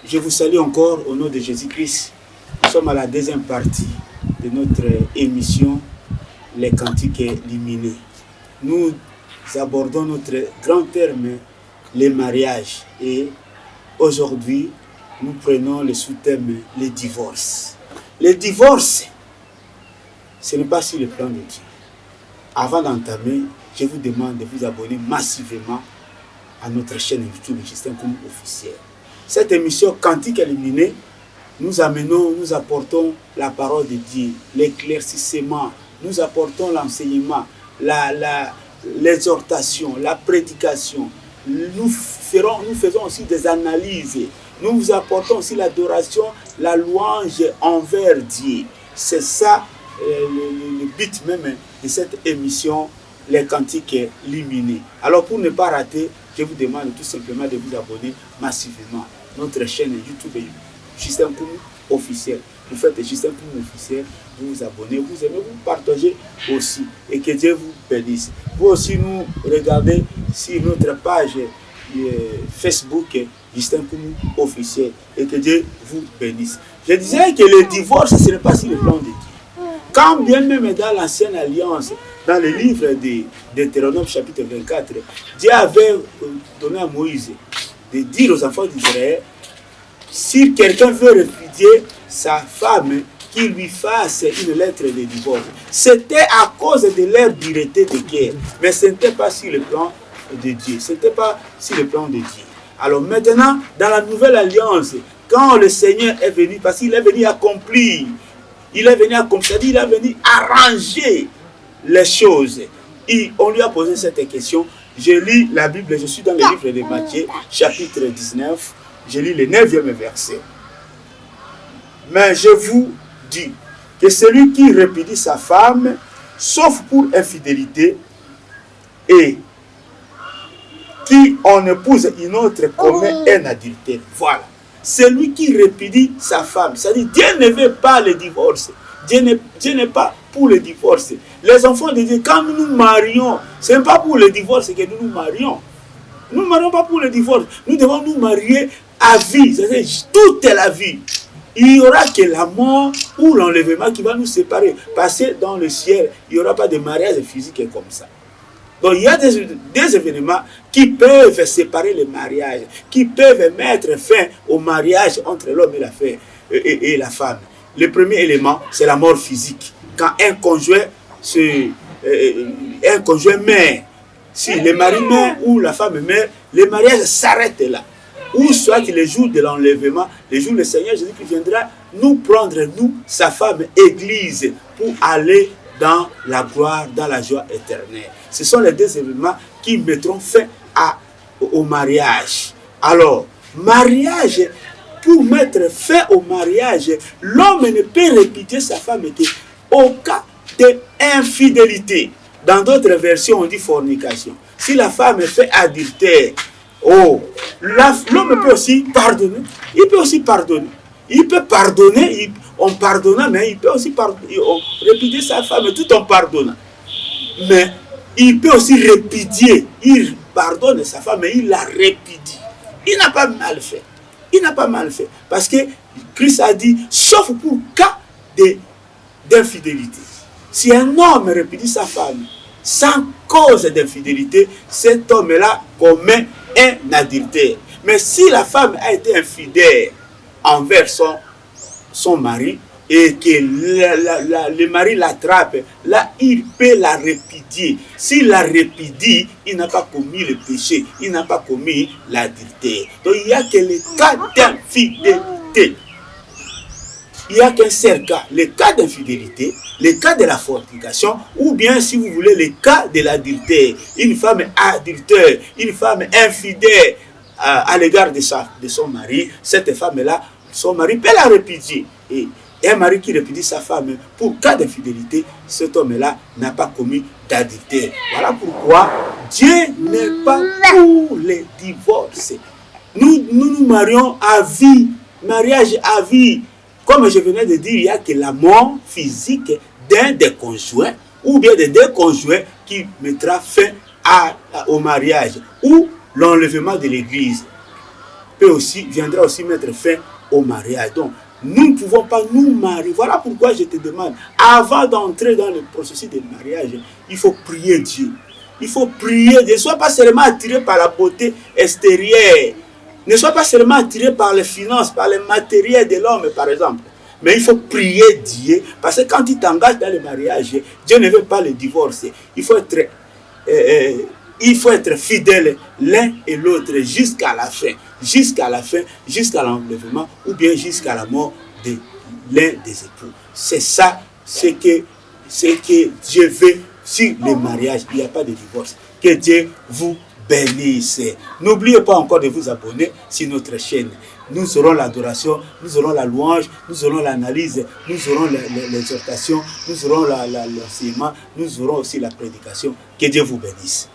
Je vous salue encore au nom de Jésus-Christ. Nous sommes à la deuxième partie de notre émission, les cantiques lumineux. Nous abordons notre grand terme, les mariages. Et aujourd'hui, nous prenons le sous-thème, les divorces. Les divorces, ce n'est pas sur le plan de Dieu. Avant d'entamer, je vous demande de vous abonner massivement à notre chaîne YouTube Justin Koum officiel. Cette émission Cantique Illuminé, nous apportons la parole de Dieu, l'éclaircissement, nous apportons l'enseignement, l'exhortation, la prédication. Nous faisons aussi des analyses. Nous vous apportons aussi l'adoration, la louange envers Dieu. C'est ça le but même de cette émission, les cantiques lumineux. Alors pour ne pas rater, je vous demande tout simplement de vous abonner massivement à notre chaîne YouTube Justin Koum officiel. Vous faites Justin Koum officiel, vous vous abonnez, vous aimez, vous partagez aussi. Et que Dieu vous bénisse. Vous aussi nous regardez sur notre page Facebook Justin Koum officiel. Et que Dieu vous bénisse. Je disais que le divorce, ce n'est pas sur le plan de Dieu. Quand bien même dans l'ancienne alliance, dans le livre de Deutéronome chapitre 24, Dieu avait donné à Moïse de dire aux enfants d'Israël, si quelqu'un veut répudier sa femme, qu'il lui fasse une lettre de divorce. C'était à cause de leur dureté de guerre, mais ce n'était pas sur le plan de Dieu. Ce n'était pas sur le plan de Dieu. Alors maintenant, dans la nouvelle alliance, quand le Seigneur est venu, parce qu'il est venu accomplir, il est venu accomplir, c'est-à-dire il est venu arranger les choses. Et on lui a posé cette question. Je lis la Bible, je suis dans le livre de Matthieu, chapitre 19, je lis le 9e verset. Mais je vous dis que celui qui répudie sa femme, sauf pour infidélité, et qui en épouse une autre commet un adultère. Voilà. Celui qui répudie sa femme, c'est-à-dire Dieu ne veut pas le divorce. Dieu n'est pas pour le divorce. Les enfants de Dieu, quand nous nous marions, ce n'est pas pour le divorce que nous nous marions. Nous ne marions pas pour le divorce. Nous devons nous marier à vie, c'est-à-dire toute la vie. Il n'y aura que la mort ou l'enlèvement qui va nous séparer. Parce que dans le ciel, il n'y aura pas de mariage physique comme ça. Donc il y a des événements qui peuvent séparer le mariage, qui peuvent mettre fin au mariage entre l'homme et la femme. Le premier élément, c'est la mort physique. Quand un conjoint meurt, si le mari meurt ou la femme meurt, le mariage s'arrête là. Ou soit le jour de l'enlèvement, le jour où le Seigneur Jésus-Christ viendra nous prendre, nous, sa femme, église, pour aller dans la gloire, dans la joie éternelle. Ce sont les deux événements qui mettront fin au mariage. Alors, mariage, pour mettre fin au mariage, l'homme ne peut répudier sa femme qu'au cas d'infidélité. Dans d'autres versions, on dit fornication. Si la femme fait adultère, l'homme peut aussi pardonner. Il peut aussi pardonner. Il peut pardonner en pardonnant, mais il peut aussi répudier sa femme tout en pardonnant. Mais il peut aussi répudier. Il pardonne sa femme, mais il la répudie. Il n'a pas mal fait. Il n'a pas mal fait. Parce que Christ a dit, sauf pour cas d'infidélité. Si un homme répudie sa femme sans cause d'infidélité, cet homme-là commet un adultère. Mais si la femme a été infidèle envers son mari et que le mari l'attrape, là il peut la répudier. S'il la répudie, il n'a pas commis le péché, il n'a pas commis l'adultère. Donc il n'y a que le cas d'infidélité. Il n'y a qu'un seul cas, le cas d'infidélité, le cas de la fornication, ou bien, si vous voulez, le cas de l'adultère. Une femme adultère, une femme infidèle à l'égard de son mari, cette femme-là, son mari peut la répudier. Et un mari qui répudie sa femme pour cas d'infidélité, cet homme-là n'a pas commis d'adultère. Voilà pourquoi Dieu n'est pas pour les divorces. Nous marions à vie, mariage à vie. Comme je venais de dire, il n'y a que la mort physique d'un des conjoints ou bien des deux conjoints qui mettra fin au mariage ou l'enlèvement de l'église. viendra aussi mettre fin au mariage. Donc, nous ne pouvons pas nous marier. Voilà pourquoi je te demande, avant d'entrer dans le processus de mariage, il faut prier Dieu. Il faut prier Dieu. Ne sois pas seulement attiré par la beauté extérieure. Ne sois pas seulement attiré par les finances, par les matériels de l'homme, par exemple. Mais il faut prier Dieu. Parce que quand tu t'engages dans le mariage, Dieu ne veut pas le divorcer. Il faut être fidèle l'un et l'autre jusqu'à la fin. Jusqu'à la fin, jusqu'à l'enlèvement ou bien jusqu'à la mort de l'un des époux. C'est ça ce que Dieu veut sur le mariage. Il n'y a pas de divorce. Que Dieu vous bénisse. N'oubliez pas encore de vous abonner sur notre chaîne. Nous aurons l'adoration, nous aurons la louange, nous aurons l'analyse, nous aurons l'exhortation, nous aurons l'enseignement, nous aurons aussi la prédication. Que Dieu vous bénisse.